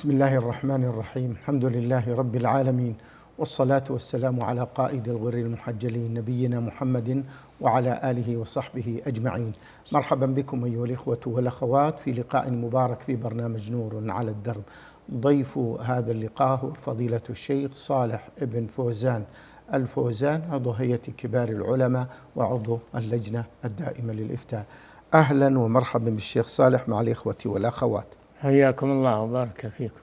بسم الله الرحمن الرحيم. الحمد لله رب العالمين، والصلاة والسلام على قائد الغر المحجلين نبينا محمد وعلى آله وصحبه أجمعين. مرحبا بكم أيها الإخوة والأخوات في لقاء مبارك في برنامج نور على الدرب. ضيف هذا اللقاء هو فضيلة الشيخ صالح ابن فوزان الفوزان، عضو هيئة كبار العلماء وعضو اللجنة الدائمة للإفتاء. أهلا ومرحبا بالشيخ صالح مع الإخوة والأخوات. حياكم الله وبارك فيكم.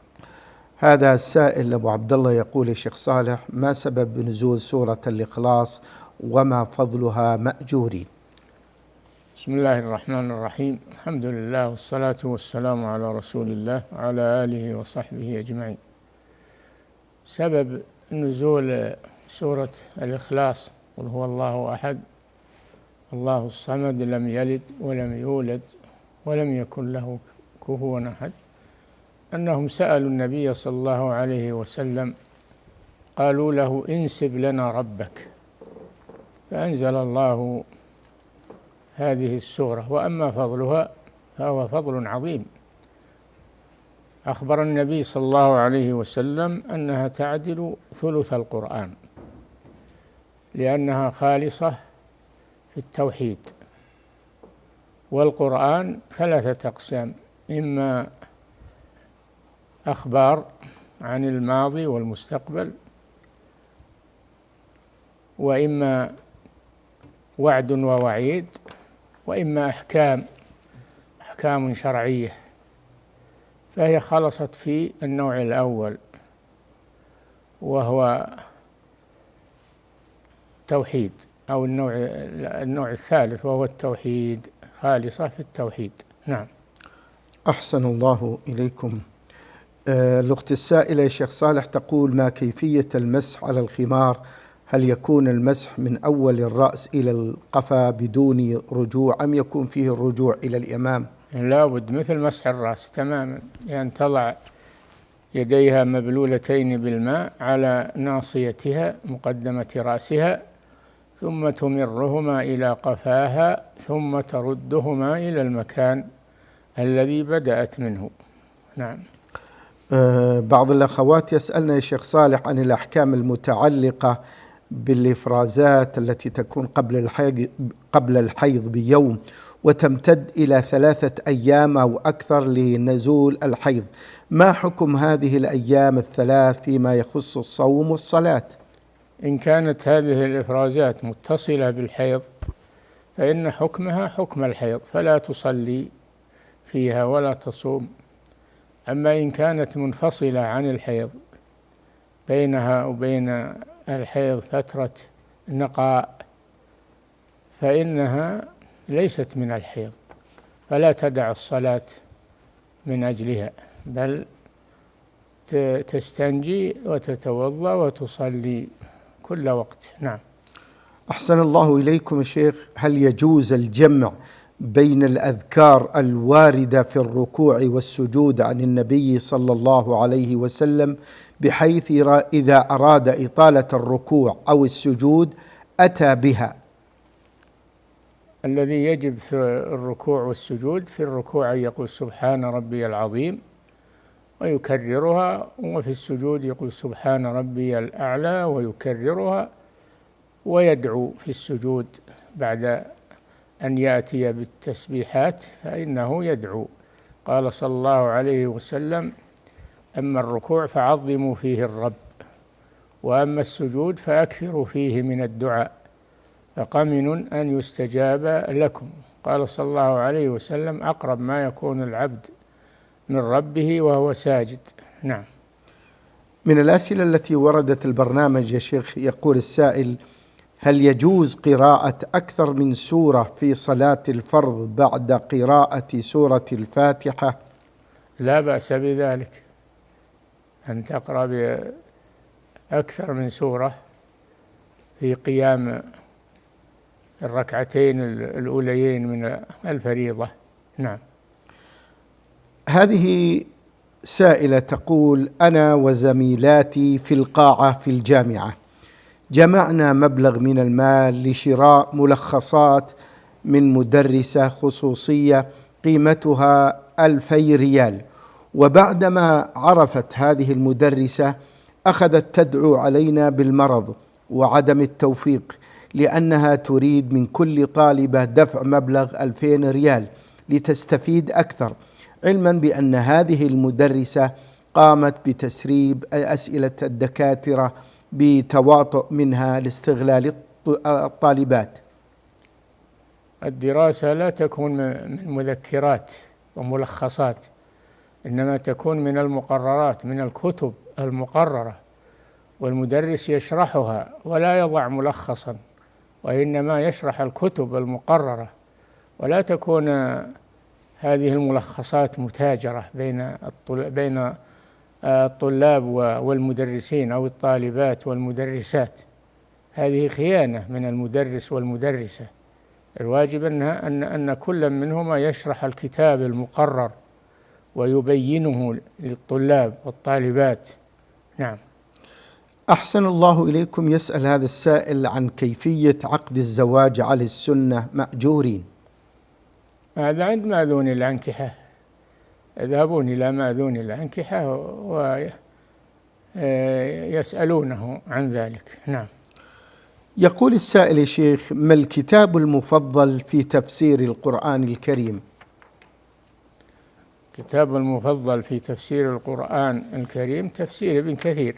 هذا السائل أبو عبد الله يقول: يا شيخ صالح، ما سبب نزول سورة الإخلاص وما فضلها مأجورين؟ بسم الله الرحمن الرحيم، الحمد لله والصلاة والسلام على رسول الله وعلى آله وصحبه أجمعين. سبب نزول سورة الإخلاص: قل هو الله أحد الله الصمد لم يلد ولم يولد ولم يكن له كفوا أحد، أنهم سألوا النبي صلى الله عليه وسلم، قالوا له: انسب لنا ربك، فأنزل الله هذه السورة. وأما فضلها فهو فضل عظيم. أخبر النبي صلى الله عليه وسلم أنها تعدل ثلث القرآن، لأنها خالصة في التوحيد. والقرآن ثلاثة أقسام: إما أخبار عن الماضي والمستقبل، وإما وعد ووعيد، وإما أحكام شرعية. فهي خلصت في النوع الأول وهو توحيد، أو النوع الثالث وهو التوحيد، خالصة في التوحيد. نعم. أحسن الله إليكم. الأخت السائلة يا شيخ صالح تقول: ما كيفية المسح على الخمار؟ هل يكون المسح من أول الرأس إلى القفا بدون رجوع، أم يكون فيه الرجوع إلى الأمام؟ لا بد، مثل مسح الرأس تماما، يعني تضع يديها مبلولتين بالماء على ناصيتها مقدمة رأسها، ثم تمرهما إلى قفاها، ثم تردهما إلى المكان الذي بدأت منه. نعم. بعض الأخوات يسألنا يا شيخ صالح عن الأحكام المتعلقة بالإفرازات التي تكون قبل الحيض بيوم وتمتد إلى 3 أيام أو أكثر لنزول الحيض. ما حكم هذه الأيام الثلاث فيما يخص الصوم والصلاة؟ إن كانت هذه الإفرازات متصلة بالحيض فإن حكمها حكم الحيض، فلا تصلي فيها ولا تصوم. أما إن كانت منفصلة عن الحيض، بينها وبين الحيض فترة نقاء، فإنها ليست من الحيض، فلا تدع الصلاة من أجلها، بل تستنجي وتتوضأ وتصلي كل وقت. نعم. أحسن الله إليكم يا شيخ. هل يجوز الجمع بين الأذكار الواردة في الركوع والسجود عن النبي صلى الله عليه وسلم، بحيث إذا أراد إطالة الركوع أو السجود أتى بها؟ الذي يجب في الركوع والسجود: في الركوع يقول سبحان ربي العظيم ويكررها، وفي السجود يقول سبحان ربي الأعلى ويكررها، ويدعو في السجود بعد أن يأتي بالتسبيحات فإنه يدعو. قال صلى الله عليه وسلم: أما الركوع فعظموا فيه الرب، وأما السجود فأكثروا فيه من الدعاء، فقمن أن يستجاب لكم. قال صلى الله عليه وسلم: أقرب ما يكون العبد من ربه وهو ساجد. نعم. من الأسئلة التي وردت البرنامج يا شيخ يقول السائل: هل يجوز قراءة أكثر من سورة في صلاة الفرض بعد قراءة سورة الفاتحة؟ لا بأس بذلك، أن تقرأ بأكثر من سورة في قيام الركعتين الأوليين من الفريضة. نعم. هذه سائلة تقول: أنا وزميلاتي في القاعة في الجامعة جمعنا مبلغ من المال لشراء ملخصات من مدرسة خصوصية قيمتها 2000 ريال، وبعدما عرفت هذه المدرسة أخذت تدعو علينا بالمرض وعدم التوفيق، لأنها تريد من كل طالبة دفع مبلغ 2000 ريال لتستفيد أكثر، علما بأن هذه المدرسة قامت بتسريب أسئلة الدكاترة بتواطؤ منها لاستغلال الطالبات. الدراسة لا تكون من مذكرات وملخصات، إنما تكون من المقررات، من الكتب المقررة، والمدرس يشرحها ولا يضع ملخصا، وإنما يشرح الكتب المقررة، ولا تكون هذه الملخصات متاجرة بين الطلاب والمدرسين أو الطالبات والمدرسات. هذه خيانة من المدرس والمدرسة. الواجب أن كل منهما يشرح الكتاب المقرر ويبينه للطلاب والطالبات. نعم. أحسن الله إليكم. يسأل هذا السائل عن كيفية عقد الزواج على السنة مأجورين. هذا عند مأذون الأنكحة، يذهبون إلى مأذون الأنكحة ويسألونه عن ذلك. نعم. يقول السائل: يا شيخ، ما الكتاب المفضل في تفسير القرآن الكريم؟ الكتاب المفضل في تفسير القرآن الكريم تفسير ابن كثير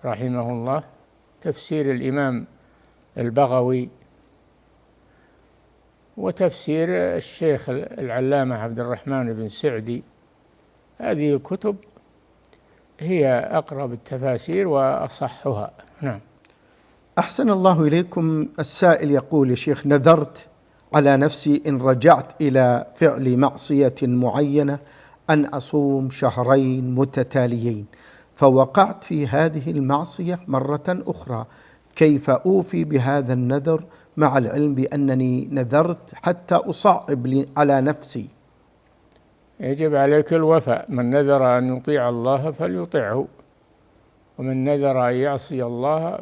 رحمه الله، تفسير الإمام البغوي، وتفسير الشيخ العلامة عبد الرحمن بن سعدي. هذه الكتب هي أقرب التفاسير وأصحها. نعم. أحسن الله إليكم. السائل يقول: يا شيخ، نذرت على نفسي إن رجعت إلى فعل معصية معينة أن أصوم شهرين متتاليين، فوقعت في هذه المعصية مرة أخرى، كيف أوفي بهذا النذر مع العلم بأنني نذرت حتى أصعب على نفسي؟ يجب عليك الوفاء. من نذر أن يطيع الله فليطعه، ومن نذر أن يعصي الله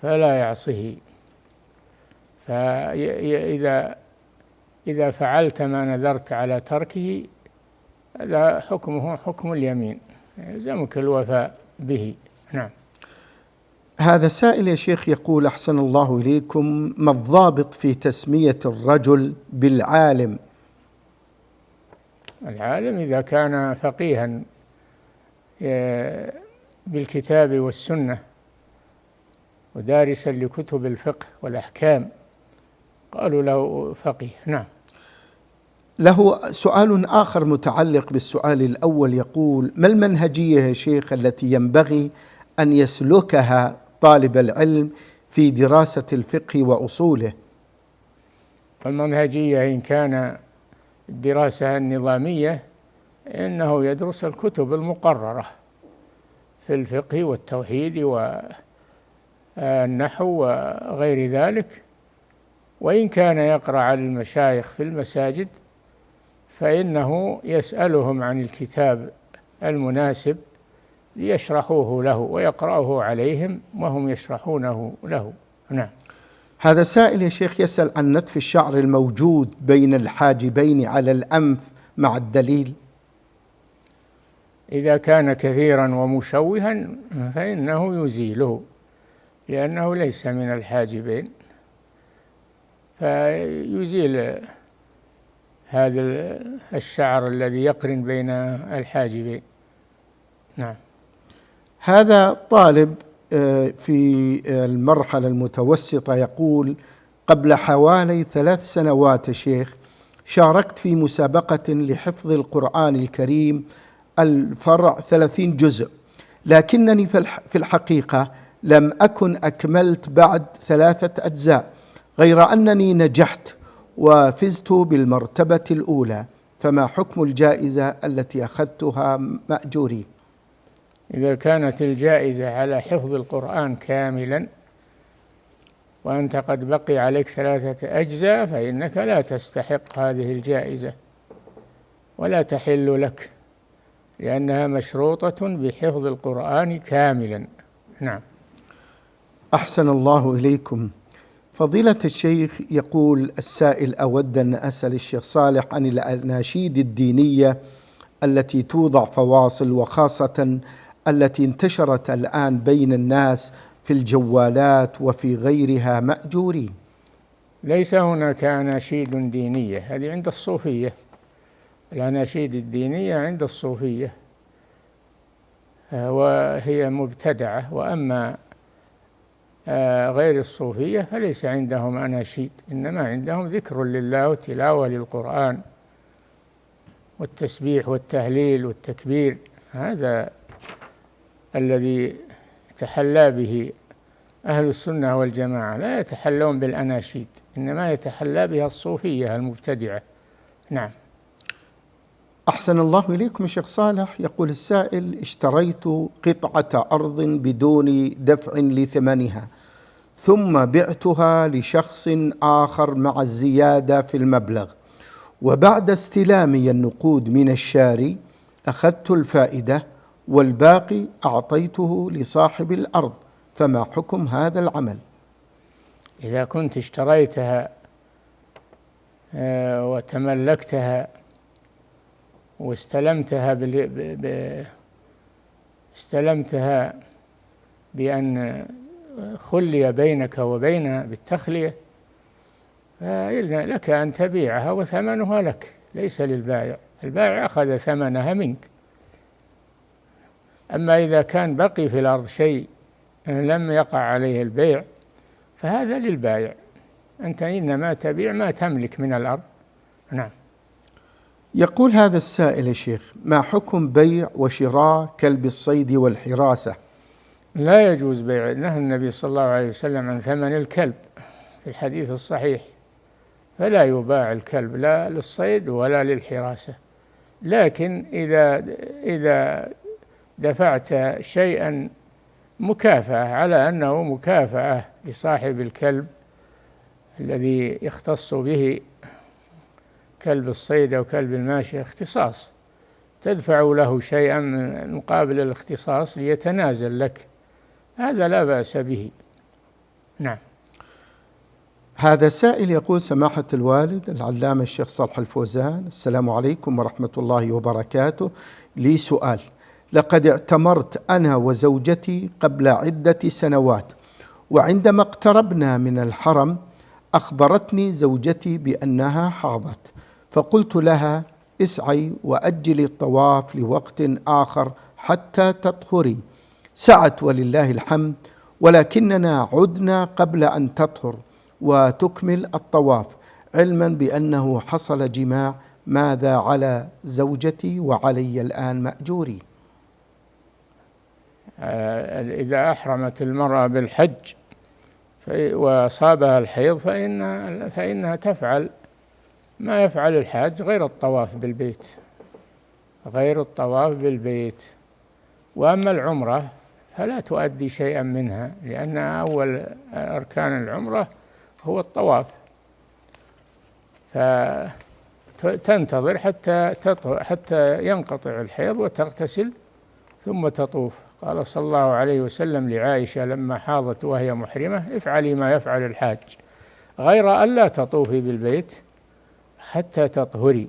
فلا يعصه. فإذا فعلت ما نذرت على تركه، هذا حكمه حكم اليمين، يلزمك الوفاء به. نعم. هذا سائل يا شيخ يقول: أحسن الله إليكم، ما الضابط في تسمية الرجل بالعالم؟ العالم إذا كان فقيها بالكتاب والسنة ودارسا لكتب الفقه والأحكام قالوا له فقيه. نعم. له سؤال آخر متعلق بالسؤال الأول، يقول: ما المنهجية يا شيخ التي ينبغي أن يسلكها طالب العلم في دراسة الفقه وأصوله؟ المنهجية إن كان الدراسة النظامية إنه يدرس الكتب المقررة في الفقه والتوحيد والنحو وغير ذلك، وإن كان يقرأ على المشايخ في المساجد فإنه يسألهم عن الكتاب المناسب ليشرحوه له ويقرأه عليهم وهم يشرحونه له. نعم. هذا سائل يا شيخ يسأل عن نتف الشعر الموجود بين الحاجبين على الأنف مع الدليل. إذا كان كثيرا ومشوها فإنه يزيله، لأنه ليس من الحاجبين، فيزيل هذا الشعر الذي يقرن بين الحاجبين. نعم. هذا طالب في المرحلة المتوسطة يقول: قبل حوالي 3 سنوات يا شيخ شاركت في مسابقة لحفظ القرآن الكريم الفرع 30 جزء، لكنني في الحقيقة لم أكن أكملت بعد 3 أجزاء، غير أنني نجحت وفزت بالمرتبة الأولى، فما حكم الجائزة التي أخذتها مأجوري؟ إذا كانت الجائزة على حفظ القرآن كاملا وأنت قد بقي عليك 3 أجزاء فإنك لا تستحق هذه الجائزة ولا تحل لك، لأنها مشروطة بحفظ القرآن كاملا. نعم. أحسن الله إليكم. فضيلة الشيخ، يقول السائل: أود أن أسأل الشيخ صالح عن الأناشيد الدينية التي توضع فواصل، وخاصة التي انتشرت الآن بين الناس في الجوالات وفي غيرها مأجورين؟ ليس هناك أناشيد دينية، هذه عند الصوفية. الأناشيد الدينية عند الصوفية وهي مبتدعة، وأما غير الصوفية فليس عندهم أناشيد، إنما عندهم ذكر لله وتلاوة للقرآن والتسبيح والتهليل والتكبير. هذا الذي يتحلى به أهل السنة والجماعة، لا يتحلون بالأناشيد، إنما يتحلى بها الصوفية المبتدعة. نعم. أحسن الله إليكم شيخ صالح. يقول السائل: اشتريت قطعة أرض بدون دفع لثمنها، ثم بعتها لشخص آخر مع الزيادة في المبلغ، وبعد استلامي النقود من الشاري أخذت الفائدة والباقي أعطيته لصاحب الأرض، فما حكم هذا العمل؟ إذا كنت اشتريتها وتملكتها واستلمتها استلمتها بأن خلي بينك وبينها بالتخلية، لك أن تبيعها وثمنها لك، ليس للبائع. البائع أخذ ثمنها منك. أما إذا كان بقي في الأرض شيء لم يقع عليه البيع فهذا للبائع، أنت إنما تبيع ما تملك من الأرض. نعم. يقول هذا السائل: يا شيخ، ما حكم بيع وشراء كلب الصيد والحراسة؟ لا يجوز بيع، نهى النبي صلى الله عليه وسلم عن ثمن الكلب في الحديث الصحيح، فلا يباع الكلب لا للصيد ولا للحراسة. لكن إذا دفعت شيئا مكافأة على أنه مكافأة لصاحب الكلب الذي يختص به، كلب الصيد أو كلب الماشية اختصاص، تدفع له شيئا من مقابل الاختصاص ليتنازل لك، هذا لا بأس به. نعم. هذا سائل يقول: سماحة الوالد العلامة الشيخ صالح الفوزان، السلام عليكم ورحمة الله وبركاته. لي سؤال: لقد اعتمرت أنا وزوجتي قبل عدة سنوات، وعندما اقتربنا من الحرم أخبرتني زوجتي بأنها حاضت، فقلت لها: اسعي وأجلي الطواف لوقت آخر حتى تطهري. سعت ولله الحمد، ولكننا عدنا قبل أن تطهر وتكمل الطواف، علما بأنه حصل جماع. ماذا على زوجتي وعلي الآن مأجوري؟ إذا أحرمت المرأة بالحج وأصابها الحيض فإنها تفعل ما يفعل الحاج غير الطواف بالبيت. وأما العمرة فلا تؤدي شيئا منها، لأن أول أركان العمرة هو الطواف، فتنتظر حتى ينقطع الحيض وتغتسل ثم تطوف. قال صلى الله عليه وسلم لعائشة لما حاضت وهي محرمة: افعلي ما يفعل الحاج، غير أن لا تطوفي بالبيت حتى تطهري،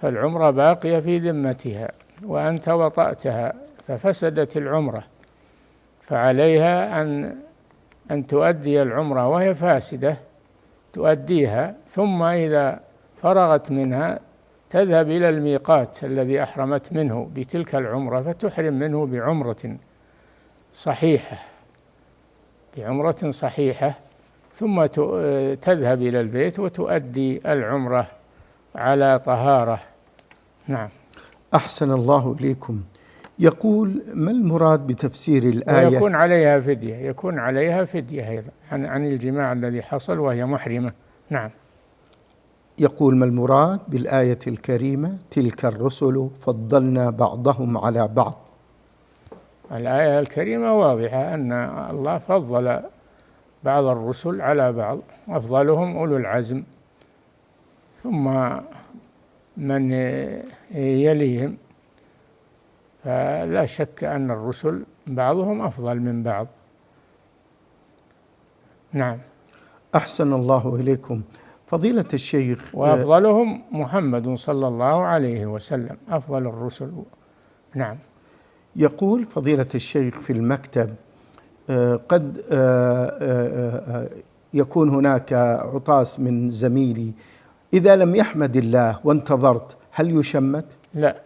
فالعمرة باقية في ذمتها، وأنت وطأتها ففسدت العمرة، فعليها أن تؤدي العمرة وهي فاسدة، تؤديها، ثم إذا فرغت منها تذهب إلى الميقات الذي أحرمت منه بتلك العمرة، فتحرم منه بعمرة صحيحة، ثم تذهب إلى البيت وتؤدي العمرة على طهارة. نعم. أحسن الله إليكم. يقول: ما المراد بتفسير الآية؟ ويكون عليها فدية أيضا عن الجماع الذي حصل وهي محرمة. نعم. يقول: ما المراد بالآية الكريمة: تلك الرسل فضلنا بعضهم على بعض؟ الآية الكريمة واضحة أن الله فضل بعض الرسل على بعض، أفضلهم أولو العزم، ثم من يليهم، فلا شك أن الرسل بعضهم أفضل من بعض. نعم. أحسن الله إليكم. فضيلة الشيخ، وأفضلهم محمد صلى الله عليه وسلم أفضل الرسل. نعم. يقول فضيلة الشيخ في المكتب قد يكون هناك عطاس من زميلي، إذا لم يحمد الله وانتظرت هل يشمت؟ لا،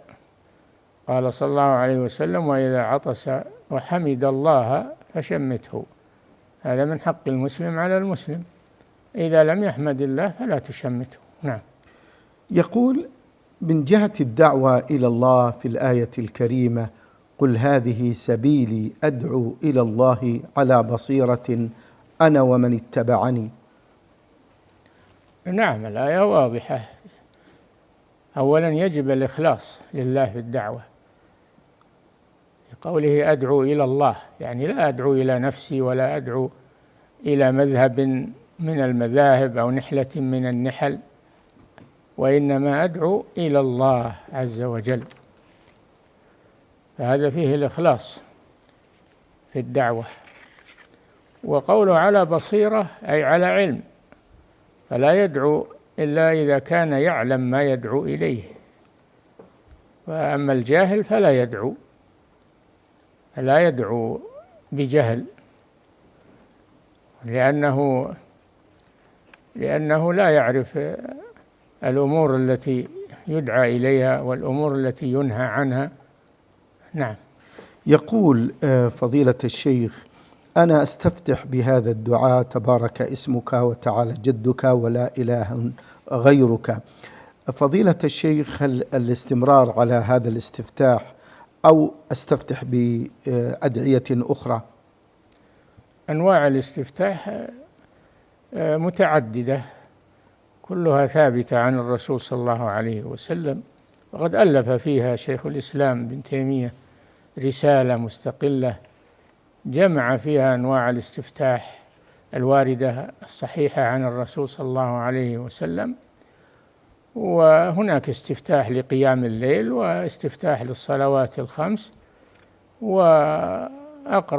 قال صلى الله عليه وسلم: وإذا عطس وحمد الله فشمته. هذا من حق المسلم على المسلم، إذا لم يحمد الله فلا تشمته. نعم. يقول من جهة الدعوة إلى الله في الآية الكريمة: قل هذه سبيلي أدعو إلى الله على بصيرة أنا ومن اتبعني. نعم، الآية واضحة. أولا يجب الإخلاص لله في الدعوة، قوله أدعو إلى الله، يعني لا أدعو إلى نفسي ولا أدعو إلى مذهب من المذاهب أو نحلة من النحل، وإنما أدعو إلى الله عز وجل. فهذا فيه الإخلاص في الدعوة. وقوله على بصيرة أي على علم، فلا يدعو إلا إذا كان يعلم ما يدعو إليه، وأما الجاهل فلا يدعو بجهل، لأنه لا يعرف الأمور التي يدعى إليها والأمور التي ينهى عنها. نعم. يقول فضيلة الشيخ: أنا أستفتح بهذا الدعاء: تبارك اسمك وتعالى جدك ولا إله غيرك. فضيلة الشيخ، هل الاستمرار على هذا الاستفتاح أو أستفتح بأدعية أخرى؟ أنواع الاستفتاح متعددة، كلها ثابتة عن الرسول صلى الله عليه وسلم، وقد ألف فيها شيخ الإسلام ابن تيمية رسالة مستقلة جمع فيها أنواع الاستفتاح الواردة الصحيحة عن الرسول صلى الله عليه وسلم. وهناك استفتاح لقيام الليل واستفتاح للصلوات الخمس، وأقربها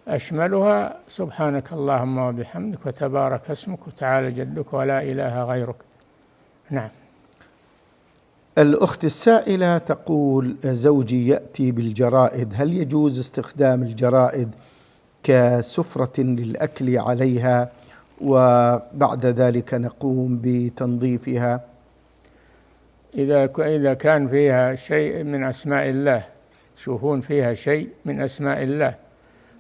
وأشملها سبحانك اللهم وبحمدك وتبارك اسمك وتعالى جدك ولا إله غيرك. نعم. الأخت السائلة تقول: زوجي يأتي بالجرائد، هل يجوز استخدام الجرائد كسفرة للأكل عليها وبعد ذلك نقوم بتنظيفها؟ إذا كان فيها شيء من أسماء الله، تشوفون فيها شيء من أسماء الله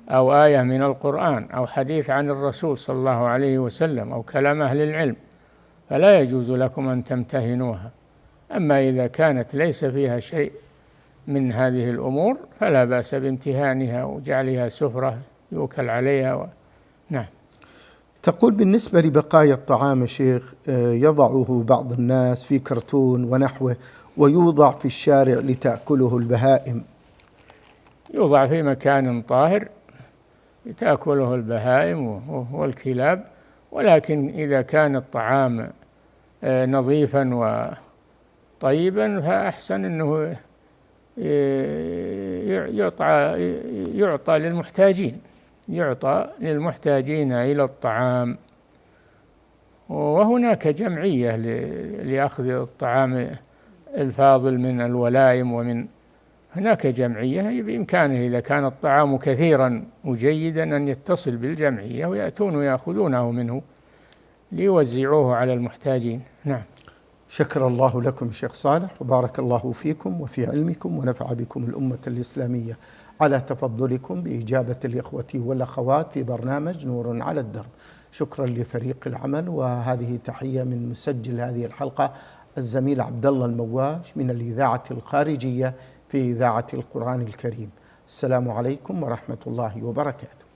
أو آية من القرآن أو حديث عن الرسول صلى الله عليه وسلم أو كلام أهل العلم، فلا يجوز لكم أن تمتهنوها. أما إذا كانت ليس فيها شيء من هذه الأمور فلا بأس بامتهانها وجعلها سفرة يؤكل عليها. نعم. تقول: بالنسبة لبقايا الطعام شيخ، يضعه بعض الناس في كرتون ونحوه ويوضع في الشارع لتأكله البهائم. يوضع في مكان طاهر لتأكله البهائم والكلاب، ولكن إذا كان الطعام نظيفا وطيبا فأحسن أنه يعطى للمحتاجين إلى الطعام. وهناك جمعية لأخذ الطعام الفاضل من الولائم، ومن هناك جمعية بإمكانه إذا كان الطعام كثيرا وجيدا أن يتصل بالجمعية ويأتون ويأخذونه منه ليوزعوه على المحتاجين. نعم. شكر الله لكم شيخ صالح، وبارك الله فيكم وفي علمكم، ونفع بكم الأمة الإسلامية على تفضلكم بإجابة الإخوة والأخوات في برنامج نور على الدرب. شكرا لفريق العمل، وهذه تحية من مسجل هذه الحلقة الزميل عبد الله المواش من الإذاعة الخارجية في إذاعة القرآن الكريم. السلام عليكم ورحمة الله وبركاته.